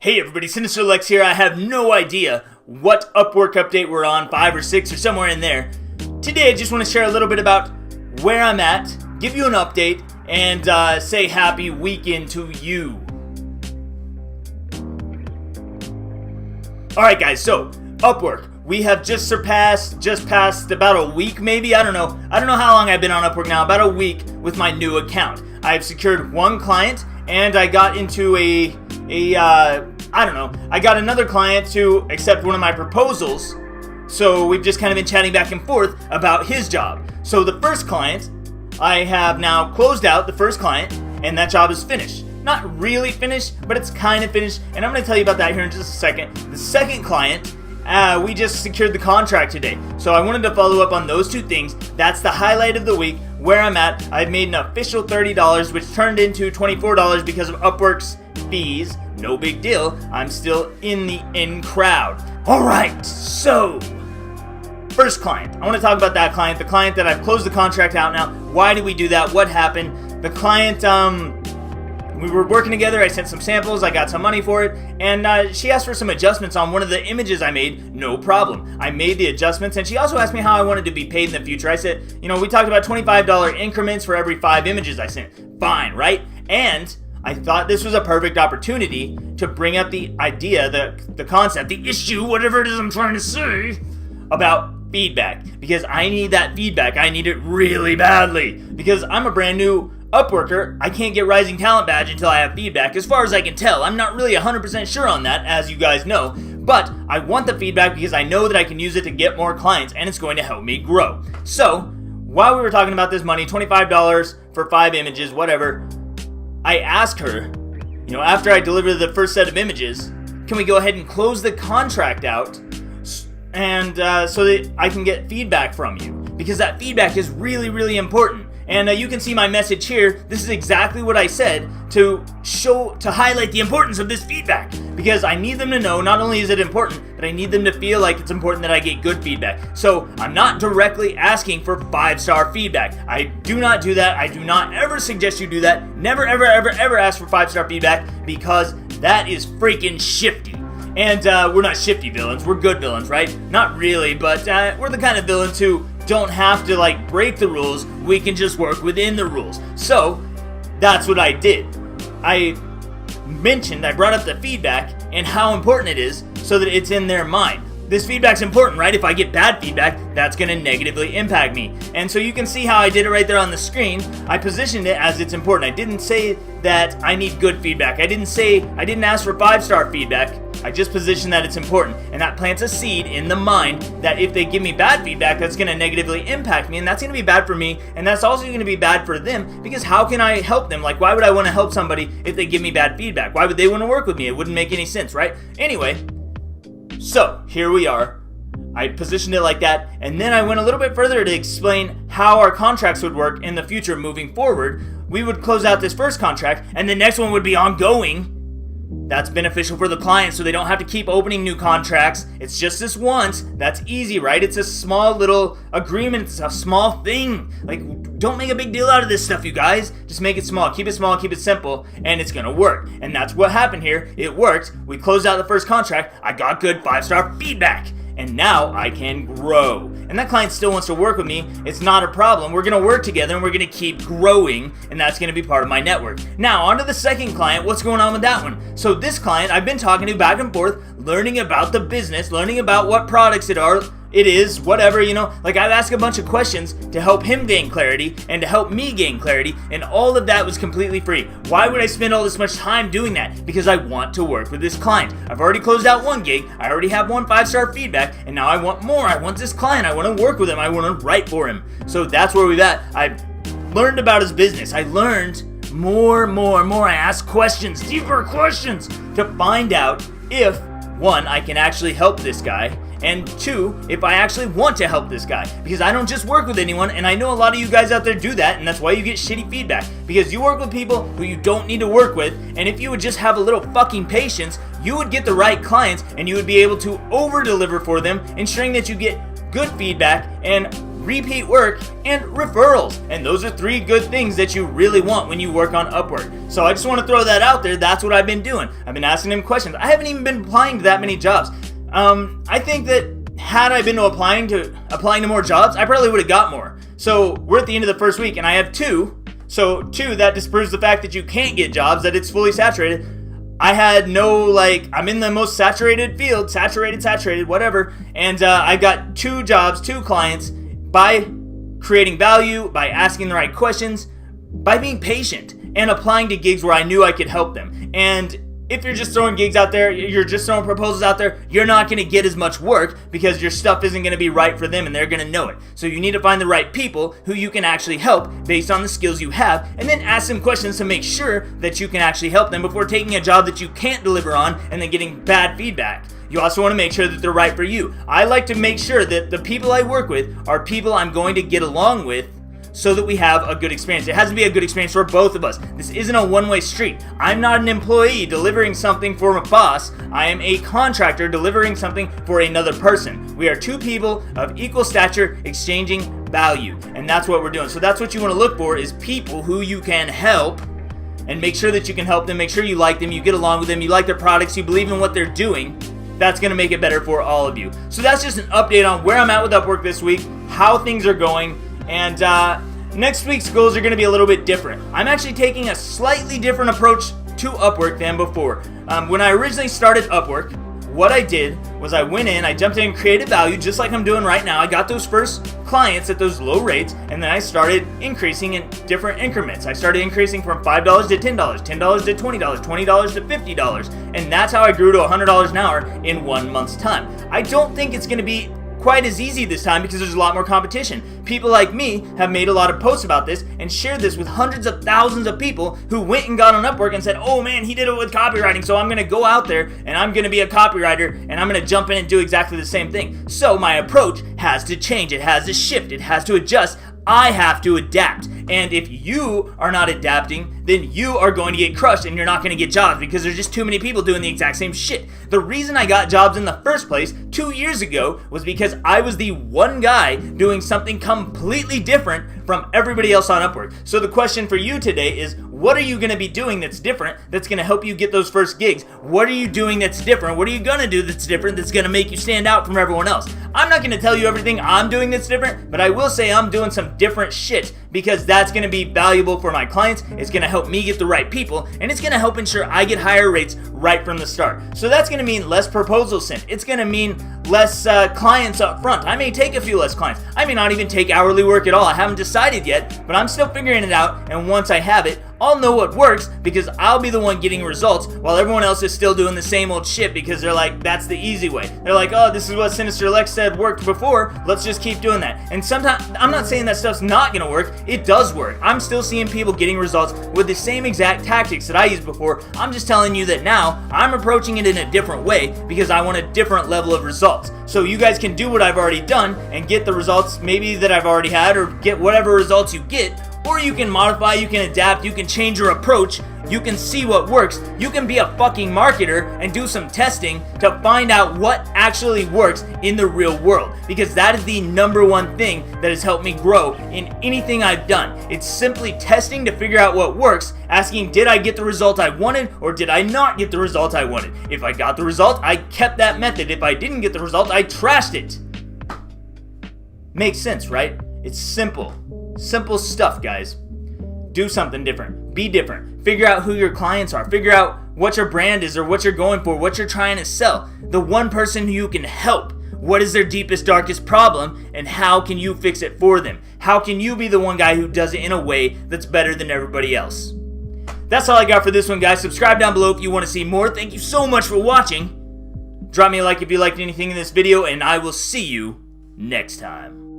Hey everybody, Sinister Lex here. I have no idea what Upwork update we're on, 5 or 6 or somewhere in there. Today I just want to share a little bit about where I'm at, give you an update, and say happy weekend to you. Alright guys, so Upwork. We have just passed about a week maybe, I don't know how long I've been on Upwork now, about a week with my new account. I've secured one client and I got into I got another client to accept one of my proposals, so we've just kind of been chatting back and forth about his job. So the first client, I have now closed out the first client, and that job is finished. Not really finished, but it's kind of finished, and I'm going to tell you about that here in just a second. The second client, we just secured the contract today, so I wanted to follow up on those two things. That's the highlight of the week, where I'm at. I've made an official $30, which turned into $24 because of Upwork's fees. No big deal, I'm still in the in crowd. Alright, so first client. I want to talk about that client, the client that I've closed the contract out now. Why did we do that? What happened? The client, we were working together, I sent some samples, I got some money for it, and she asked for some adjustments on one of the images I made. No problem. I made the adjustments, and she also asked me how I wanted to be paid in the future. I said, we talked about $25 increments for every 5 images I sent. Fine, right? And I thought this was a perfect opportunity to bring up the idea, the concept, the issue, whatever it is I'm trying to say, about feedback. Because I need that feedback. I need it really badly. Because I'm a brand new Upworker. I can't get Rising Talent Badge until I have feedback. As far as I can tell, I'm not really 100% sure on that, as you guys know. But I want the feedback because I know that I can use it to get more clients, and it's going to help me grow. So, while we were talking about this money, $25 for 5 images, whatever, I asked her, after I delivered the first set of images, can we go ahead and close the contract out and so that I can get feedback from you? Because that feedback is really, really important. And you can see my message here. This is exactly what I said to highlight the importance of this feedback. Because I need them to know, not only is it important, but I need them to feel like it's important that I get good feedback. So I'm not directly asking for 5-star feedback. I do not do that. I do not ever suggest you do that. Never, ever, ever, ever ask for 5-star feedback, because that is freaking shifty. And we're not shifty villains. We're good villains, right? Not really, but we're the kind of villains who don't have to break the rules. We can just work within the rules. So that's what I did. I brought up the feedback and how important it is so that it's in their mind. This feedback's important, right? If I get bad feedback, that's going to negatively impact me. And so you can see how I did it right there on the screen. I positioned it as it's important. I didn't say that I need good feedback. I didn't ask for 5-star feedback. I just positioned that it's important. And that plants a seed in the mind that if they give me bad feedback, that's going to negatively impact me. And that's going to be bad for me. And that's also going to be bad for them, because how can I help them? Why would I want to help somebody if they give me bad feedback? Why would they want to work with me? It wouldn't make any sense, right? Anyway, so here we are. I positioned it like that, and then I went a little bit further to explain how our contracts would work in the future moving forward. We would close out this first contract, and the next one would be ongoing. That's beneficial for the client, so they don't have to keep opening new contracts. It's just this once. That's easy, right? It's a small little agreement. It's a small thing. Don't make a big deal out of this stuff, you guys. Just make it small, keep it simple, and it's gonna work. And that's what happened here. It worked. We closed out the first contract. I got good 5-star feedback. And now I can grow. And that client still wants to work with me. It's not a problem. We're going to work together and we're going to keep growing, and that's going to be part of my network. Now, on to the second client. What's going on with that one? So this client I've been talking to back and forth, learning about the business, learning about what products it is, whatever, I've asked a bunch of questions to help him gain clarity and to help me gain clarity, and all of that was completely free. Why would I spend all this much time doing that? Because I want to work with this client. I've already closed out one gig, I already have 1 5-star feedback, and now I want more. I want this client, I want to work with him, I want to write for him. So that's where we're at. I've learned about his business. I learned more. I asked questions, deeper questions, to find out if, 1, I can actually help this guy, and 2, if I actually want to help this guy. Because I don't just work with anyone, and I know a lot of you guys out there do that, and that's why you get shitty feedback. Because you work with people who you don't need to work with, and if you would just have a little fucking patience, you would get the right clients, and you would be able to over-deliver for them, ensuring that you get good feedback and repeat work, and referrals. And those are 3 good things that you really want when you work on Upwork. So I just want to throw that out there. That's what I've been doing. I've been asking them questions. I haven't even been applying to that many jobs. I think that had I been applying to more jobs, I probably would have got more. So we're at the end of the first week and I have 2. So 2, that disproves the fact that you can't get jobs, that it's fully saturated. I had no, I'm in the most saturated field, saturated, whatever. And I got 2 jobs, 2 clients by creating value, by asking the right questions, by being patient and applying to gigs where I knew I could help them. And if you're just throwing gigs out there, you're just throwing proposals out there, you're not going to get as much work because your stuff isn't going to be right for them and they're going to know it. So you need to find the right people who you can actually help based on the skills you have, and then ask them questions to make sure that you can actually help them before taking a job that you can't deliver on and then getting bad feedback. You also want to make sure that they're right for you. I like to make sure that the people I work with are people I'm going to get along with, so that we have a good experience. It has to be a good experience for both of us. This isn't a one-way street. I'm not an employee delivering something for a boss. I am a contractor delivering something for another person. We are 2 people of equal stature exchanging value, and that's what we're doing. So that's what you want to look for, is people who you can help, and make sure that you can help them, make sure you like them, you get along with them, you like their products, you believe in what they're doing. That's going to make it better for all of you. So that's just an update on where I'm at with Upwork this week, how things are going. And next week's goals are going to be a little bit different. I'm actually taking a slightly different approach to Upwork than before. When I originally started Upwork, what I did was I went in, I jumped in and created value just like I'm doing right now. I got those first clients at those low rates, and then I started increasing in different increments. I started increasing from $5 to $10, $10 to $20, $20 to $50, and that's how I grew to $100 an hour in 1 month's time. I don't think it's going to be quite as easy this time because there's a lot more competition. People like me have made a lot of posts about this and shared this with hundreds of thousands of people who went and got on Upwork and said, oh man, he did it with copywriting, so I'm going to go out there and I'm going to be a copywriter and I'm going to jump in and do exactly the same thing. So my approach has to change. It has to shift. It has to adjust. I have to adapt. And if you are not adapting, then you are going to get crushed and you're not going to get jobs because there's just too many people doing the exact same shit. The reason I got jobs in the first place 2 years ago was because I was the one guy doing something completely different from everybody else on Upwork. So the question for you today is, what are you going to be doing that's different, that's going to help you get those first gigs? What are you doing that's different? What are you going to do that's different, that's going to make you stand out from everyone else? I'm not going to tell you everything I'm doing that's different, but I will say I'm doing some different shit because that's going to be valuable for my clients. It's going to help me get the right people, and it's going to help ensure I get higher rates right from the start. So that's going to mean less proposals sent. It's going to mean less clients up front. I may take a few less clients. I may not even take hourly work at all. I haven't decided yet, but I'm still figuring it out, and once I have it, I'll know what works because I'll be the one getting results while everyone else is still doing the same old shit because they're like, that's the easy way. They're like, oh, this is what Sinister Lex said worked before, let's just keep doing that. And sometimes, I'm not saying that stuff's not gonna work, it does work. I'm still seeing people getting results with the same exact tactics that I used before. I'm just telling you that now I'm approaching it in a different way because I want a different level of results. So you guys can do what I've already done and get the results maybe that I've already had, or get whatever results you get. Or you can modify, you can adapt, you can change your approach, you can see what works, you can be a fucking marketer and do some testing to find out what actually works in the real world. Because that is the number one thing that has helped me grow in anything I've done. It's simply testing to figure out what works, asking, did I get the result I wanted or did I not get the result I wanted? If I got the result, I kept that method. If I didn't get the result, I trashed it. Makes sense, right? It's simple. Simple stuff, guys. Do something different. Be different. Figure out who your clients are. Figure out what your brand is or what you're going for, what you're trying to sell. The one person who you can help. What is their deepest, darkest problem, and how can you fix it for them? How can you be the one guy who does it in a way that's better than everybody else? That's all I got for this one, guys. Subscribe down below if you want to see more. Thank you so much for watching. Drop me a like if you liked anything in this video, and I will see you next time.